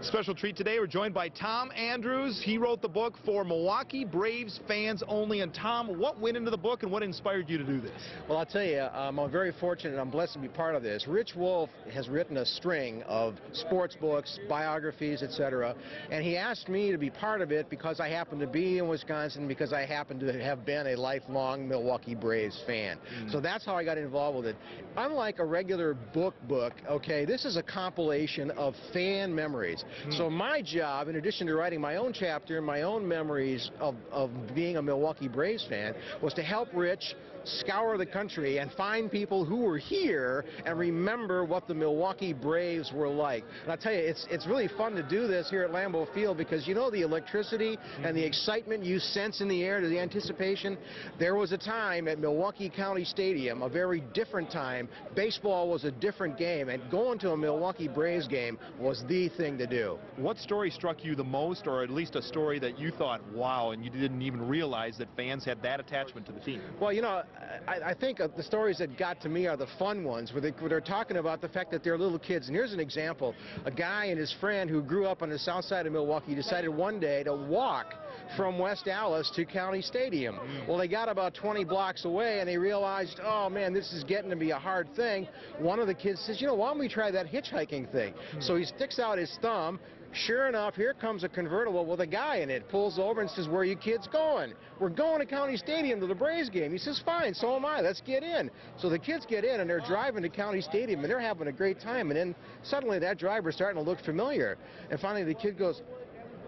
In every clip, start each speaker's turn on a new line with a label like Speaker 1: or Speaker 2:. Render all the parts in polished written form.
Speaker 1: Special treat today. We're joined by Tom Andrews. He wrote the book for Milwaukee Braves Fans Only. And Tom, what went into the book and what inspired you to do this?
Speaker 2: Well, I'll tell you, I'm very fortunate and I'm blessed to be part of this. Rich Wolf has written a string of sports books, biographies, etc. And he asked me to be part of it because I happen to be in Wisconsin, because I happen to have been a lifelong Milwaukee Braves fan. So that's how I got involved with it. Unlike a regular book, okay, this is a compilation of fan memories. So my job, in addition to writing my own chapter, my own memories of being a Milwaukee Braves fan, was to help Rich scour the country and find people who were here and remember what the Milwaukee Braves were like. And I'll tell you, it's really fun to do this here at Lambeau Field because, you know, the electricity and the excitement you sense in the air, to the anticipation. There was a time at Milwaukee County Stadium, a very different time. Baseball was a different game, and going to a Milwaukee Braves game was the thing to do.
Speaker 1: What story struck you the most, or at least a story that you thought, wow, and you didn't even realize that fans had that attachment to the team?
Speaker 2: Well, you know, I think the stories that got to me are the fun ones, where they're talking about the fact that they're little kids. And here's an example. A guy and his friend who grew up on the south side of Milwaukee decided one day to walk from West Allis to County Stadium. Well, they got about 20 blocks away, and they realized, oh, man, this is getting to be a hard thing. One of the kids says, you know, why don't we try that hitchhiking thing? So he sticks out his thumb. Sure enough, here comes a convertible with a guy in it. Pulls over and says, where are you kids going? We're going to County Stadium to the Braves game. He says, fine, so am I. Let's get in. So the kids get in, and they're driving to County Stadium, and they're having a great time. And then suddenly that driver's starting to look familiar. And finally the kid goes,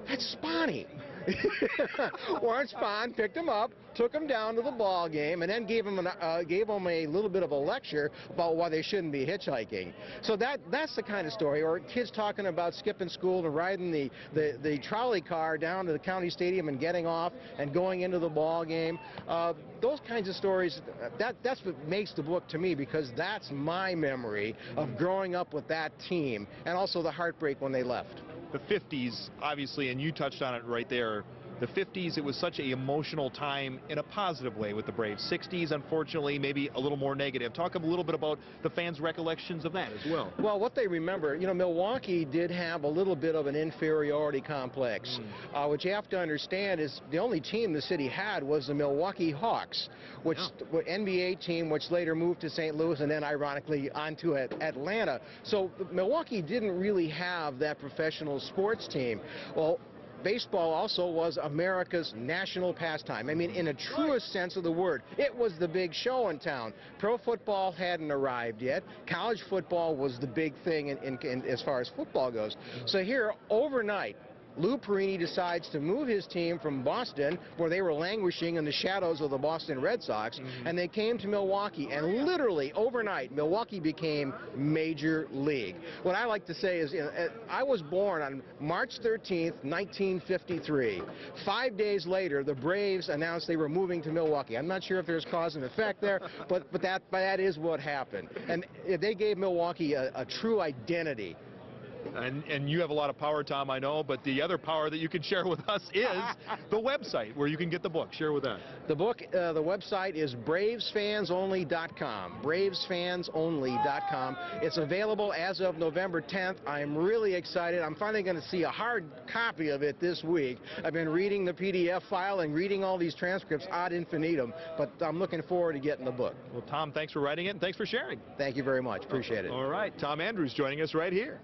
Speaker 2: that's Spawny. Warren Spahn picked him up, took him down to the ball game, and then gave him a little bit of a lecture about why they shouldn't be hitchhiking. So that's the kind of story. Or kids talking about skipping school and riding the trolley car down to the county stadium and getting off and going into the ball game. Those kinds of stories, that's what makes the book to me, because that's my memory of growing up with that team, and also the heartbreak when they left.
Speaker 1: The 50s, obviously, and you touched on it right there. The 50s, it was such an emotional time in a positive way with the Braves. 60s, unfortunately, maybe a little more negative. Talk a little bit about the fans' recollections of that as well.
Speaker 2: Well, what they remember, you know, Milwaukee did have a little bit of an inferiority complex. What you have to understand is the only team the city had was the Milwaukee Hawks, which NBA team, which later moved to St. Louis and then ironically onto Atlanta. So Milwaukee didn't really have that professional sports team. Well, baseball also was America's national pastime. I mean, in a truest sense of the word, it was the big show in town. Pro football hadn't arrived yet. College football was the big thing as far as football goes. So here, overnight, Lou Perini decides to move his team from Boston, where they were languishing in the shadows of the Boston Red Sox, and they came to Milwaukee, and literally overnight, Milwaukee became Major League. What I like to say is, you know, I was born on March 13th, 1953. 5 days later, the Braves announced they were moving to Milwaukee. I'm not sure if there's cause and effect there, but that is what happened. And they gave Milwaukee a true identity.
Speaker 1: And you have a lot of power, Tom, I know, but the other power that you can share with us is the website where you can get the book. Share with us.
Speaker 2: The book, the website is bravesfansonly.com, bravesfansonly.com. It's available as of November 10th. I'm really excited. I'm finally going to see a hard copy of it this week. I've been reading the PDF file and reading all these transcripts ad infinitum, but I'm looking forward to getting the book.
Speaker 1: Well, Tom, thanks for writing it, and thanks for sharing.
Speaker 2: Thank you very much. Appreciate it.
Speaker 1: All right. Tom Andrews joining us right here.